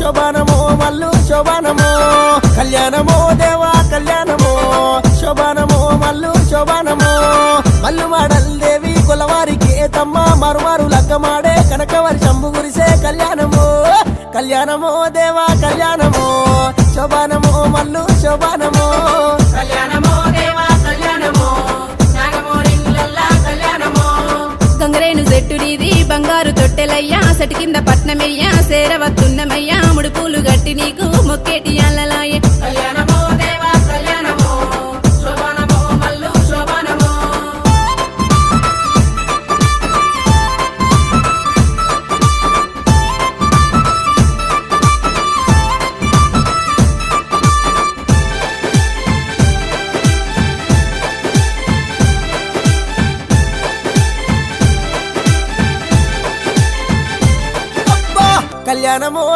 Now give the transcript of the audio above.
శోభానమో మల్లు శోభానమో కళ్యాణమో దేవా కళ్యాణమో శోభానమో మల్లు శోభానమో మల్లు మాడల్ దేవి కొలవారికి తమ్మ మరుమారు లగ్గమాడే కనకవరి శంభు గురిసే కళ్యాణమో కళ్యాణమో దేవా కళ్యాణమో శోభానమో మల్లు శోభానమో కళ్యాణమో దేవా కళ్యాణమో నాగమోరింగ్లల్లా కళ్యాణమో గంగరేను చెట్టునిది బంగారు తొట్టెలయ్యా సటి కింద పట్నమయ్యా సేరవత్తున్నమయ్యా ముడుపులు గట్టి నీకు మొక్కేటి అల్లలాయే కళ్యాణమో దేవా కళ్యాణమో శోభానమో మల్లు శోభానమో కళ్యాణమో